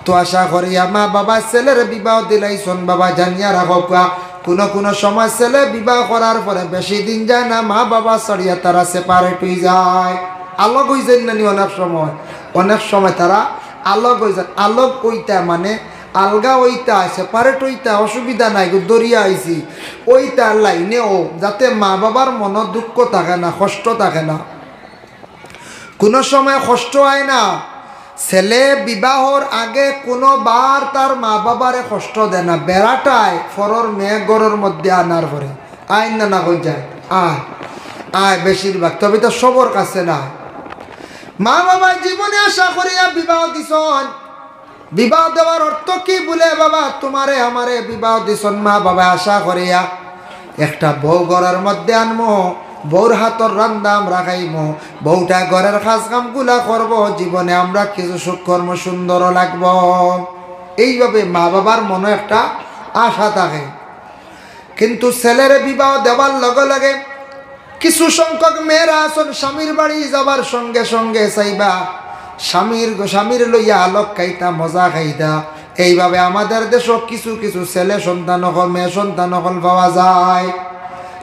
তো আশা করিয়া মা বাবা ছেলের বিবাহ দিলাইছন বাবা জানিয়া রাখো কোনো সময় ছেলে বিবাহ করার পরে বেশি দিন যায় না মা বাবা ছড়িয়া তারা সেপারেট হয়ে যায় আলোক হয়ে যায় না অনেক সময় তারা আলোক হয়ে যায় আলোক ওইটা মানে আলগা ওইটা সেপারেট ওইটা অসুবিধা নাই দরিয়া আইছি ওইটা লাইনেও যাতে মা বাবার মনে দুঃখ থাকে না কষ্ট থাকে না কোনো সময় কষ্ট হয় না ছেলে বিবাহর আগে কোনোবার তার মা বাবারে কষ্ট দেয় না বেড়াটায় ফরর মেয়ে গরর মধ্যে আনার পরে আইন না হয়ে যায় আয় বেশিরভাগ তবে তো সবর কাছে না মা বাবা জীবনে আশা করিয়া বিবাহ দিছন বিবাহ দেওয়ার অর্থ কি বলে বাবা তোমারে আমারে বিবাহ দিছন মা বাবা আশা করিয়া একটা বউ ঘরের মধ্যে আনমো বউর হাতর রান্দা আমরা খাইমো বউটা ঘরের কাজ কামগুলা করবো জীবনে আমরা কিছু সুকর্ম সুন্দর লাগব এইভাবে মা বাবার মনে একটা আশা থাকে কিন্তু ছেলের বিবাহ দেওয়ার লগে লগে কিছু সংখ্যক মেয়েরা আসন স্বামীর বাড়ি যাবার সঙ্গে সঙ্গে চাইবা স্বামীর লইয়া আলোক খাইতা মজা খাইতা এইভাবে আমাদের দেশও কিছু কিছু ছেলে সন্তান হল মেয়ে সন্তান হল পাওয়া যায়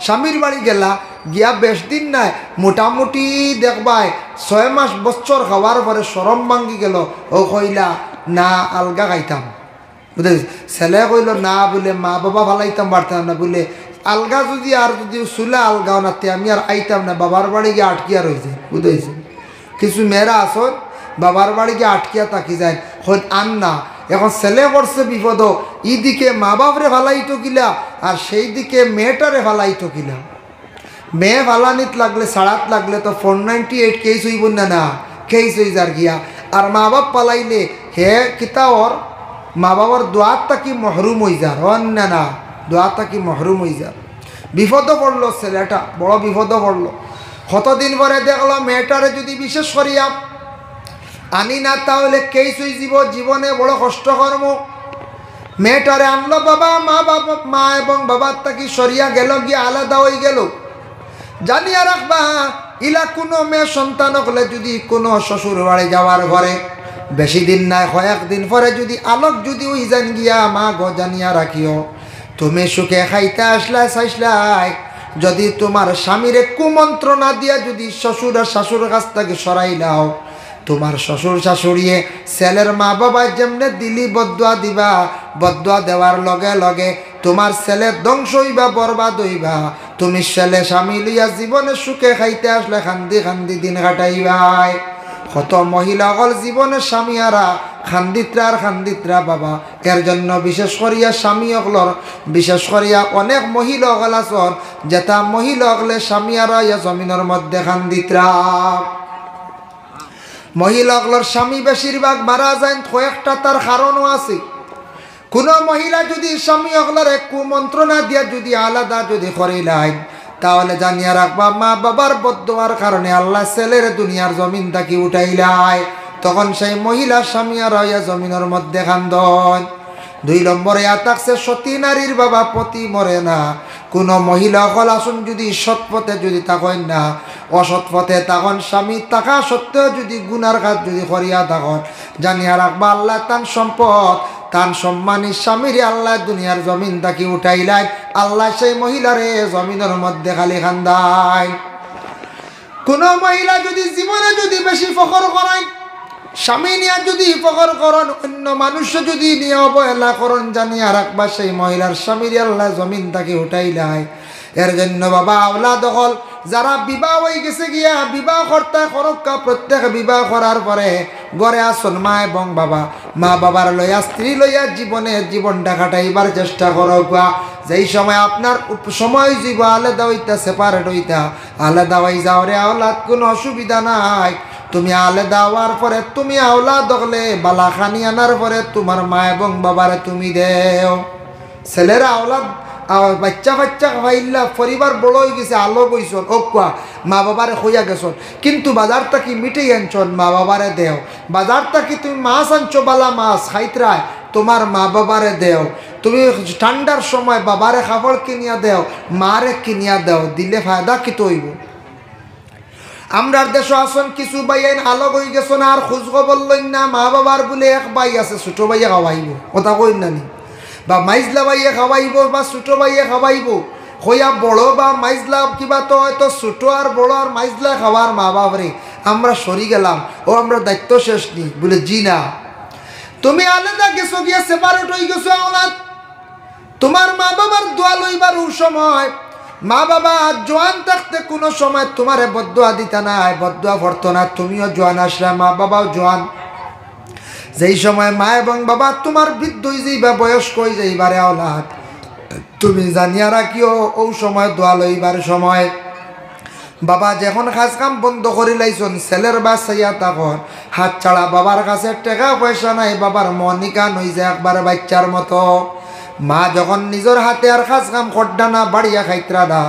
স্বামীর বাড়ি গেলা গিয়া বেশ দিন নাই মোটামুটি দেখবাই 6 মাস বছর খাওয়ার পরে সরম ভাঙ্গি গেল ও কইলা না আলগা খাইতাম বুঝলি ছেলে কইল না বলে মা বাবা ভালাইতাম পারতাম না বলে আলগা যদি আর যদি চুলা আলগাও নাতে আমি আর আইতাম না বাবার বাড়ি গিয়ে আটকিয়া রয়েছে বুঝেছি কিছু মেয়েরা আসন বাবার বাড়ি গিয়ে আটকিয়া তাকি যায় হন আন না এখন ছেলে করছে বিপদ ইদিকে মা বাপরে ভালাইতো কিলা আর সেই দিকে মেয়েটারে ভালাইতো কিলা মেয়ে ভালানিত লাগলে সাড়াত লাগলে তো 498 কেস হইব না কেস হয়ে যার গিয়া আর মা বাপ পালাইলে হে কিতা ওর মা বাবার দোয়াত তাকি মহরুম হয়ে যার না দোয়া তাকি মহরুম হয়ে যার বিপদ পড়লো ছেলেটা বড় বিপদ পড়লো কতদিন পরে দেখলো মেয়েটারে যদি বিশেষ করিয়া আনি না তাহলে কেস হয়ে যাব জীবনে বড় কষ্ট কর্ম মেয়েটারে আনলো বাবা মা এবং বাবার তাকি সরিয়া গেল গিয়া আলাদা হয়ে গেল জানিয়া রাখবা ইলা কোনো মেয়ে সন্তান হলে যদি কোনো শ্বশুর বাড়ি যাওয়ার ঘরে বেশি দিন নাই কয়েকদিন পরে যদি আলোক যদি ওই যান গিয়া মা গো জানিয়া রাখিও তুমি সুখে খাইতে আসলাই চাইসলাই যদি তোমার স্বামীরে কুমন্ত্রণা দিয়া যদি শ্বশুর আর শাশুর কাছ থেকে সরাই নাও তোমার শ্বশুর শাশুড়িয়ে ছেলের মা বাবা যেমনে দিলি বদুয়া দিবা বদুয়া দেওয়ার লগে লগে তোমার ছেলে ধ্বংস হইবা বরবাদ হইবা তুমি ছেলে স্বামী লইয়া জীবনে সুখে খাইতে আসলে খান্দি খান্দি দিন কাটাইবাই কত মহিলা হল জীবনের স্বামী আরা খান্দিত্রা বাবা এর জন্য বিশেষ করিয়া স্বামী হকলর বিশেষ করিয়া অনেক মহিলা হল আসন যেটা মহিলা হকলে স্বামী আরা ইয়া জমিনের মধ্যে খান্দিত্রা মহিলা হকলর স্বামী বেশিরভাগ মারা যায় কয়েকটা তার কারণও আছে কোনো মহিলা যদি স্বামী হকলর কুমন্ত্রণা দিয়া যদি আলাদা যদি করিলাই তাহলে জানিয়া রাখবা মা বাবার বদদোয়ার কারণে আল্লাহ ছেলের দুনিয়ার জমিন থাকি উঠাইলাই তখন সেই মহিলা স্বামী আর হইয়া জমিনের মধ্যে খান্দন 2 নম্বরে থাকছে সতী নারীর বাবা পতি মরে না কোনো মহিলা হল আসুন যদি সৎ পথে যদি থাকেন না অসৎ পথে তখন স্বামী থাকা সত্ত্বেও যদি গুনার কাজ যদি করিয়া থাকেন জানিয়া রাখবা আল্লাহ তান সম্পদ তান সম্মানী স্বামীর আল্লাহ দুনিয়ার জমিন থাকি উঠাইলাই আল্লাহ সেই মহিলারে জমিনের মধ্যে খালি খান্দায় কোনো মহিলা যদি জীবনে যদি বেশি ফখর করেন স্বামী নিয়ে যদি ফখর করেন অন্য মানুষ যদি নিয়ে অবহেলা করেন জানিয়া রাখবা সেই মহিলার স্বামীর আল্লাহ জমিন থাকি উঠাইলাই এর জন্য বাবা আওলাদ হল যারা বিবাহ হয়ে গেছে গিয়া বিবাহ করতে করক্কা প্রত্যেক বিবাহ করার পরে ঘরে আসন মা এবং বাবা মা বাবার লইয়া স্ত্রী লইয়া জীবনটা কাটাইবার চেষ্টা করবা যেই সময় আপনার সময় জীব আলাদা হইতা সেপারেট হইতা আলাদা হয়ে যাও রে আওলাদ কোনো অসুবিধা নাই তুমি আলাদা হওয়ার পরে তুমি আওলাদ হলে বালাখানি আনার পরে তোমার মা এবং বাবারে তুমি দেও ছেলেরা আওলাদ বাচ্চা খাইলা পরিবার বড় হয়ে গেছে আলো গইছন ওকা মা বাবারে হইয়া গেছন কিন্তু বাজার থাকি মিটেই আনছন মা বাবারে দেও বাজার থাকি তুমি মাছ আনছো বালা মাছ খাইতরায় তোমার মা বাবারে দেও তুমি ঠান্ডার সময় বাবারে খাবার কিনিয়া দেও মারে কিনিয়া দেও দিলে ফায়দা কি তৈব আমরার দেশ আসন কিছু বাইন আলোক হয়ে গেছেন আর খোঁজ খবর লইন না। মা বাবার বলে এক ভাই আছে, ছোট ভাইয়ে খাওয়াইব, কথা কইন না নি, বা মাইজলা ভাইয়ে খাওয়াইব বা ছোট ভাইয়ে খাওয়াইব, হইয়া বড় বা মাইজলা কিবা তো হয়তো ছোট আর বড় আর মাইজলা খাওয়ার মা বাবরে আমরা সরি গেলাম, ও আমরা দায়িত্ব শেষ নি বলে জি না, তুমি আলাদা গেছো গিয়া সেপারেট হয়ে গেছো আওলাদ। তোমার মা বাবার দোয়া লইবার সময় মা বাবা জোয়ান থাকতে কোনো সময় তোমারে বদদোয়া দিতা নাই, বদদোয়া পড়তো না। তুমিও জোয়ান আসলে, মা বাবাও জোয়ান। যেই সময় মা এবং বাবা তোমার বৃদ্ধ হয়ে যাইবা, বয়স্ক হয়ে যাইবারে আওলাদ, তুমি জানিয়া রাখিও ও সময় দোয়া লইবার সময় বাবা যখন কাজ কাম বন্ধ করে লাইছন, ছেলের বাচ্চাইয়া তখন হাত ছাড়া, বাবার কাছে টাকা পয়সা নাই, বাবার মন নিকান হয়ে যায় একবার বাচ্চার মতো। মা যখন নিজের হাতে আর কাজ কাম করডা না, বাড়িয়া খাইতরা না,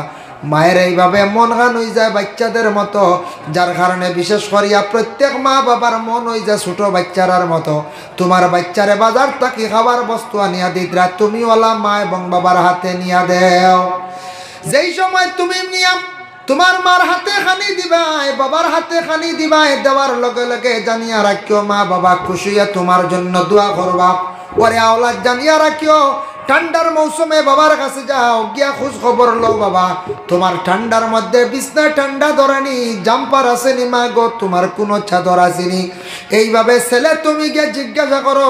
মায়ের এইভাবে মন খান হয়ে যায় বাচ্চাদের মতো। যার কারণে বিশেষ করিয়া প্রত্যেক মা বাবার মন হয়ে যায় ছোট বাচ্চারার মতো। তোমার বাচ্চারে বাজার থাকি খাবার বস্তু আনিয়া দিতরা, তুমি ওলা মা এবং বাবার হাতে নিয়া দেও। যেই সময় তুমি নিয়া তোমার মার হাতে খানি দিবাই, বাবার হাতে খানি দিবাই, দেওয়ার লগে লগে জানিয়া রাখিও মা বাবা খুশি হইয়া তোমার জন্য দোয়া করবা। পরে আওলাদ জানিয়া রাখিও ঠান্ডার মৌসুমে বাবার কাছে যাও, গিয়া খোঁজ খবর লো, বাবা তোমার ঠান্ডার মধ্যে বিছনায় ঠান্ডা ধরেনি, জাম্পার আসেনি মা গো, তোমার কোনো চাদর আসেনি। এইভাবে ছেলে তুমি গিয়া জিজ্ঞাসা করো,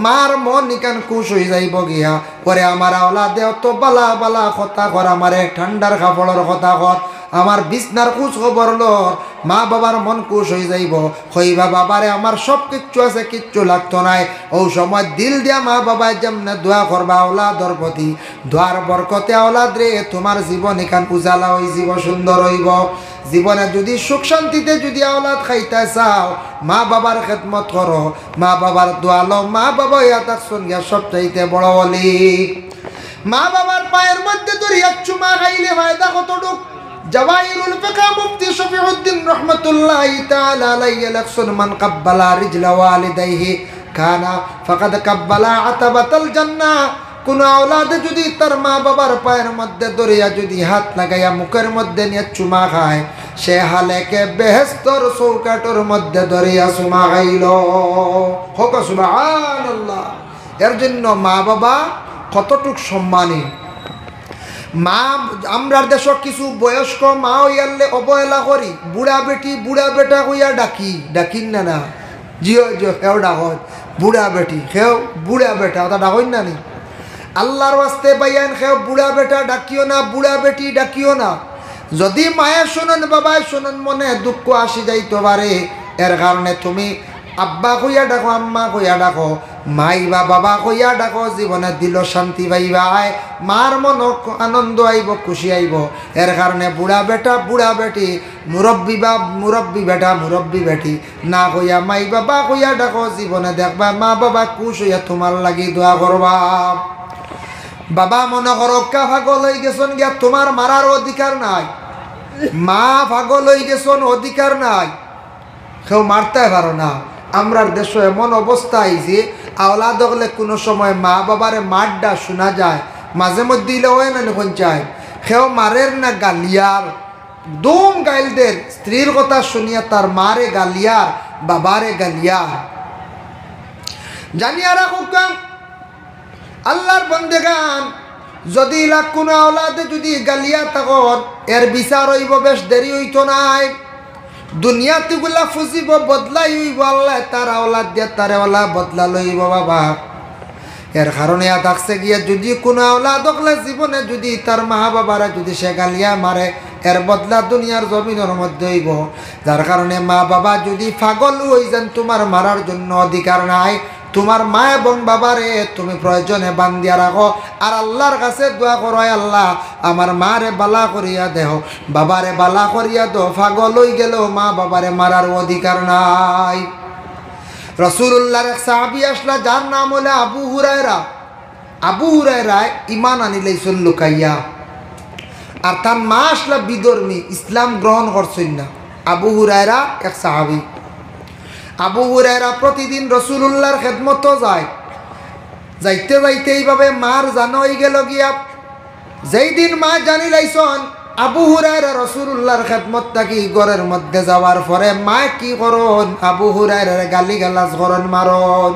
মার মন নিকান খুশ হয়ে যাইব গিয়া। পরে আমার আওলাদ দেও তো বালা বালা কথা কর, আমারে ঠান্ডার কাপড়ের কথা কর, আমার বিছনার খোঁজ খবর লর, মা বাবার মন খুশ হয়ে যাইব। হইবা বাবারে আমার সব কিচ্ছু আছে, কিচ্ছু লাগতো নাই। ও সময় দিল দিয়া মা বাবা যেমনে দোয়া করবা আওলাদর প্রতি, দোয়ার বরকতে আওলাদ রে তোমার জীবন এখান উজালা হয়ে যাব, সুন্দর হইব। জীবনে যদি সুখ শান্তিতে যদি আওলাদ খাইতে চাও, মা বাবার খেদমত করো, মা বাবার দোয়া লো। মা বাবা ইয়াতাক সঙ্গিয়া সবচাইতে বড় বলি। মা বাবার পায়ের মধ্যে ধরিয়া চুমা খাইলে ফায়দা কতটুক? জাওয়াহিরুল ফিকহ মুফতি শফিউদ্দিন রাহমাতুল্লাহি তাআলা আলাইহি লেখছেন, মান কাব্বালা রিজলা ওয়ালিদাইহি কানা ফাকাদ কাব্বালা আতাবাতাল জান্নাহ। কোন আওলাদে যদি তার মা বাবার পায়ের মধ্যে ধরিয়া যদি হাত লাগাইয়া মুখের মধ্যে নিয়ে চুমা খায়, সে হালেকে বেহেশতর চৌকাটোর মধ্যে ধরিয়া চুমা খাইল। হোক সুবহানাল্লাহ। এর জন্য মা বাবা কতটুক সম্মানী। মা আমরা দেশ কিছু বয়স্ক মা হইয়ালে অবহেলা করি, বুড়া বেটি বুড়া বেটা হইয়া ডাকিন না না, জিও জিও সেও ডাকত বুড়া বেটি, সেও বুড়া বেটা, ওটা ডাকইন না নি। আল্লাহর ওয়াস্তে বাইয়ান সেও বুড়া বেটা ডাকিও না, বুড়া বেটি ডাকিও না। যদি মায়ে শোনেন বাবাই শোনেন, মনে দুঃখ আসি যাইতে পারে। এর কারণে তুমি আব্বা কইয়া ডাকো, আম্মা কইয়া ডাকো, মাই বা বাবা কইয়া ডাকো, জীবনে দিল শান্তি পাইবাই, মার মন আনন্দ আইব, খুশি আইব। এর কারণে বুড়া বেটা বুড়া বেটি, মুরব্বী বা মুরব্বী বেটা মুরব্বী বেটি না কইয়া মাই বাবা কইয়া ডাকো, জীবনে দেখবা মা বাবা খুশ হইয়া তোমার লাগি দোয়া করবা। বাবা মনে করো কা পাগল হয়ে গেছেন গিয়া, তোমার মারার অধিকার নাই। মা পাগল হয়ে গেছেন, অধিকার নাই, কেউ মারতে পারো না। আমরার দেশে এমন অবস্থা আইছে, আওলাদ হলে কোনো সময় মা বাবারে মারডা শোনা যায়, মাঝে মধ্যে দিলে হয় না এখন চাই, কেউ মারের না গালিয়ার, দম গাইলদের স্ত্রীর কথা শুনিয়া তার মারে গালিয়ার, বাবারে গালিয়ার। জানিয়া রাখো আল্লাহর বন্দেগান, যদি লাখ কোনো আওলাদে যদি গালিয়া থাকত, এর বিচার হইব বেশ দেরি হইতো নাই। দুনিয়াতে গুলা ফুজিব, বদলাই হইব, আল্লাহ তার আওলাদ দিয়ে তারে ওলা বদলা লইব বাবা। এর কারণে থাকছে গিয়া যদি কোনো আওলাদ হলে জীবনে যদি তার মা বাবারা যদি সে গালিয়া মারে, এর বদলা দুনিয়ার জমিনের মধ্যে হইব। যার কারণে মা বাবা যদি পাগল হই যান, তোমার মারার জন্য অধিকার নাই। তোমার মা এবং বাবারে তুমি প্রয়োজনে বান্ধিয়া রাখো, আর আল্লাহর কাছে দোয়া করো, আল্লাহ আমার মারে বালা করিয়া দেহ, বাবারে বালা করিয়া দো। পাগল হই গেলেও মা বাবারে মারার অধিকার নাই। রাসূলুল্লাহর এক সাহাবী আসলা, যার নাম হলো আবু হুরায়রা। আবু হুরায়রা ঈমান আনিলাইছিল লুকাইয়া, আর তার মা আসলা বিধর্মী, ইসলাম গ্রহণ করছেন না। আবু হুরায়রা এক সাহাবী। আবু হুরায়রা প্রতিদিন রাসূলুল্লাহর খেদমত যায়, যাইতে যাইতে এইভাবে মার জানা হয়ে গেল গিয়া। যেই দিন মা জানি লাইছন আবু হুরায়রা রাসূলুল্লাহর খেদমত থাকি ঘরের মধ্যে যাওয়ার পরে মা কি করন, আবু হুরায়রার গালি গালাজ করন, মারন।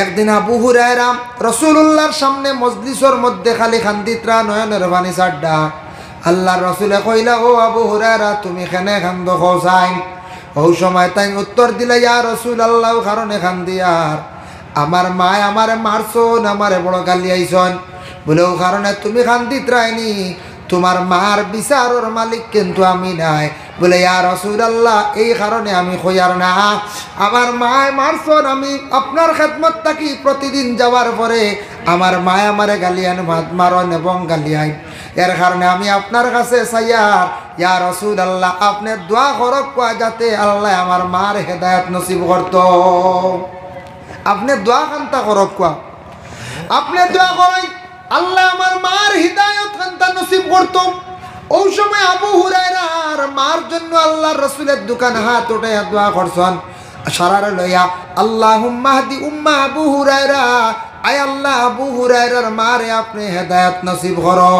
একদিন আবু হুরায়রা রাসূলুল্লাহর সামনে মজলিসের মধ্যে খালি খান্দিত্রা নয়নের পানি ছাড়ডা। আল্লাহর রাসূলে কইলা, ও আবু হুরায়রা তুমি কেনে কান্দ খোসাইন? ও সময় তাই উত্তর দিলে, ইয়া রাসূলুল্লাহ কারণে খান্দিয়ার আমার মায় আমারে মারছন, আমারে বড় গালি আইছন। বলে ও কারণে তুমি খান্দিত্রাইনি, তোমার মার বিচারের মালিক কিন্তু আমি নাই। বলে ইয়া রাসূলুল্লাহ এই কারণে আমি কইয়ার না, আমার মায় মারছন, আমি আপনার খেদমত থাকি প্রতিদিন যাওয়ার পরে আমার মায় আমারে গালিয়ান মারন এবং গালিয়াই, এর কারণে আমি আপনার কাছে চাইয়ার ইয়া রাসূলুল্লাহ আপনি দোয়া করক যাতে আল্লাহ আমার মার হেদায়েত নসিব করত। আপনি দোয়া কান্তা করক, আপনি দোয়া করেন আল্লাহ আমার মার হিদায়ত কান্তা নসিব করত। ওই সময় আবু হুরায়রার মার জন্য আল্লাহর রাসূলের দোকান হাত উঠাইয়া দোয়া করছেন সারারে লইয়া, আল্লাহুম্মা হদি উম্মা আবু হুরায়রা, আয় আল্লাহ আবু হুরায়রার মারে আপনি হেদায়েত নসিব করো।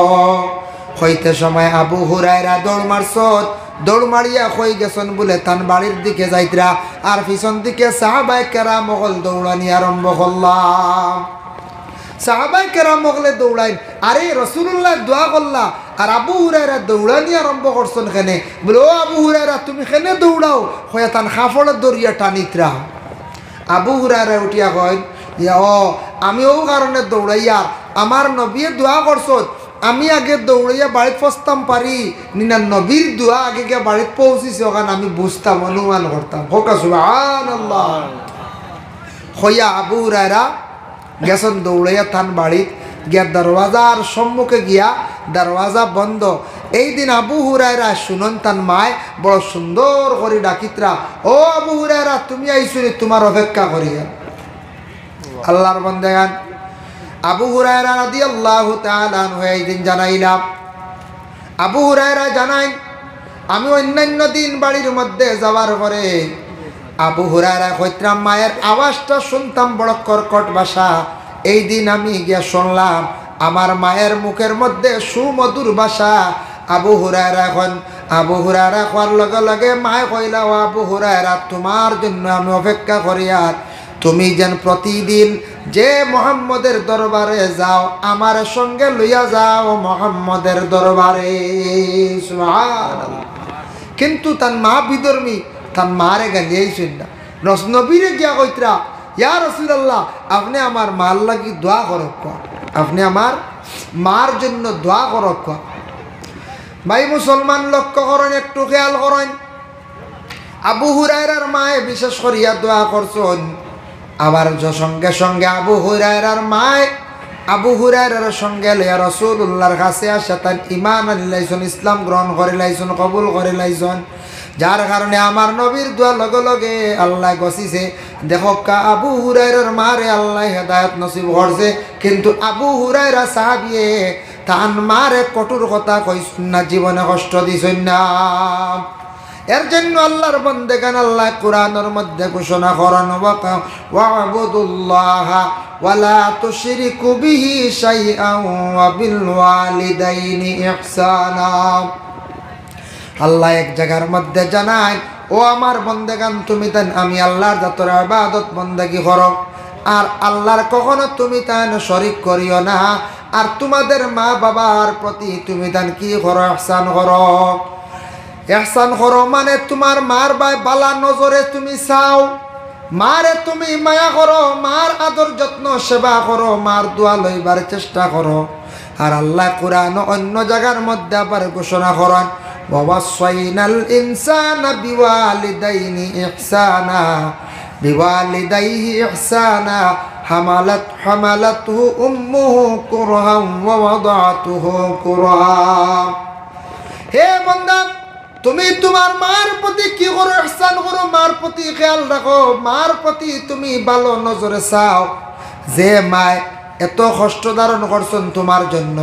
হইতে সময় আবু হুরায়রা দৌড় মারছত, দৌড় মারিয়া হয়ে গেছেন বলে তান বাড়ির দিকে যাইতরা, আর পিছন দিকে সাহাবায়ে কেরাম মগল দৌড়ানি আরম্ভ করলাম। সাহাবায়ে কেরাম মগলে দৌড়াইন, আরে রাসূলুল্লাহ দোয়া করলা আর আবু হুরায়রা দৌড়ানি আরম্ভ করছেন কেনে? বলে ও আবু হুরায়রা তুমি কেনে দৌড়াও? হয়ে তান খাফড়ের দরিয়া টানিতরা। আবু হুরায়রা উঠিয়া কয়, ইয়া ও আমি ও কারণে দৌড়াইয়া আমার নবী দোয়া করছত, আমি আগে দৌড়াইয়া বাড়িতে পৌঁছতাম পারি নিনা নবীর দোয়া আগে গিয়ে বাড়িতে পৌঁছিছে ওখানে আমি বুঝতাম, অনুমান করতাম। হোকা সুবহানাল্লাহ। হইয়া আবু হুরায়রা গেছেন দৌড়াইয়া থান বাড়িত গিয়া দরওয়াজার সম্মুখে গিয়া দরওয়াজা বন্ধ। এই দিন আবু হুরায়রা শুনন তান মায় বড় সুন্দর করে ডাকিতরা, ও আবু হুরায়রা তুমি আইসুনি, তোমার অপেক্ষা করিয়া। আল্লাহর বান্দাগান আবু হুরায়রা রাদিয়াল্লাহু তাআলা আনহু এই দিন জানাইলাম, আবু হুরায়রা জানাই আমি অন্যান্য দিন বাড়ির মধ্যে যাওয়ার পরে আবু হুরায়রা কইতরাম মায়ের আওয়াজটা শুনতাম বড় কর্কট ভাষা, এই দিন আমি গিয়া শুনলাম আমার মায়ের মুখের মধ্যে সুমধুর ভাষা। আবু হুরায়রা এখন আবু হুরায়রা কোয়ার লগে লগে মায় কইলা, ও আবু হুরায়রা তোমার জন্য আমি অপেক্ষা করি, আর তুমি যেন প্রতিদিন যে মুহাম্মদের দরবারে যাও আমার সঙ্গে লইয়া যাও মুহাম্মদের দরবারে। সুবহানাল্লাহ। কিন্তু তার মা বিধর্মী, তার মারে গালিয়াইছেন না, নবীরে গিয়া কইতরা, ইয়া রাসূলুল্লাহ আপনি আমার মার লাগি দোয়া করক, আপনি আমার মার জন্য দোয়া করক। ভাই মুসলমান লক্ষ্য করেন, একটু খেয়াল করেন, আবু হুরায়রার মায়ে বিশেষ করিয়া দোয়া করছেন, আবার সঙ্গে সঙ্গে আবু হুরায়রার মায় আবু হুরায়রার সঙ্গে লইয়া রাসূলুল্লাহর কাছে আসা তার ঈমান আনলাইছেন, ইসলাম গ্রহণ করে লাইছেন, কবুল করে লাইছেন, যার কারণে আমার নবীর দোয়া লগে লগে আল্লাহ গছিছে। দেখো আবু হুরায়রার মারে আল্লাহ হেদায়েত নসিব করছে, কিন্তু আবু হুরায়রা সাহাবিয়ে তান মারে কঠোর কথা কইছেন না, জীবনে কষ্ট দিছেন না। এর জন্য আল্লাহর বান্দাগান আল্লাহ কোরআনের মধ্যে ঘোষণা করেন, ওয়াবুদুল্লাহা ওয়ালা তুশরিকু বিহি শাইআন ওয়া বিল ওয়ালিদাইনি ইহসানা। আল্লাহ এক জায়গার মধ্যে জানায়, ও আমার বান্দাগান তুমি তান আমি আল্লাহর জাতর ইবাদত বন্দেগী করো, আর আল্লাহর কখনো তুমি তান শরীক করিও না, আর তোমাদের মা বাবার প্রতি তুমি তান কি করো? ইহসান করো। ইহসান করো মানে তোমার মার বাই বালা নজরে তুমি চাও, মারে তুমি মায়া করো, মার আদর যত্ন সেবা করো, মার দোয়া লইবার চেষ্টা করো। আর আল্লাহ কোরআন অন্য জায়গার মধ্যে আবার ঘোষণা করেন, ওয়াসাইনাল ইনসানা বিওয়ালিদাইনি ইহসানা বিওয়ালিদাইহি ইহসানা হামালাতহু উম্মুহু কুরহান ওয়া ওয়াদাতুহু কুরহা। হে বান্দা তুমি তোমার মার প্রতি কি করো? ইহসান করো, মার প্রতি খেয়াল রাখো, মার প্রতি তুমি ভালো নজরে চাও। যে মায় এত কষ্ট ধারণ করছেন তোমার জন্য,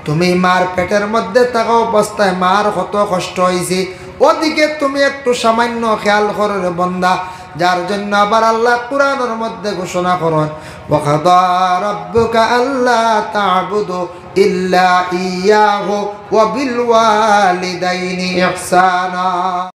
তুমি মার পেটের মধ্যে থাকা অবস্থায় মার কত কষ্ট হয়েছে, ওদিকে তুমি একটু সামান্য খেয়াল করো রে বন্দা। যার জন্য আবার আল্লাহ কোরআনের মধ্যে ঘোষণা করেন ওয়াকাদা রাব্বুকা আল্লা তা'বুদু ইল্লা ইয়াহু ওয়া বিল ওয়ালিদাইনি ইহসানা।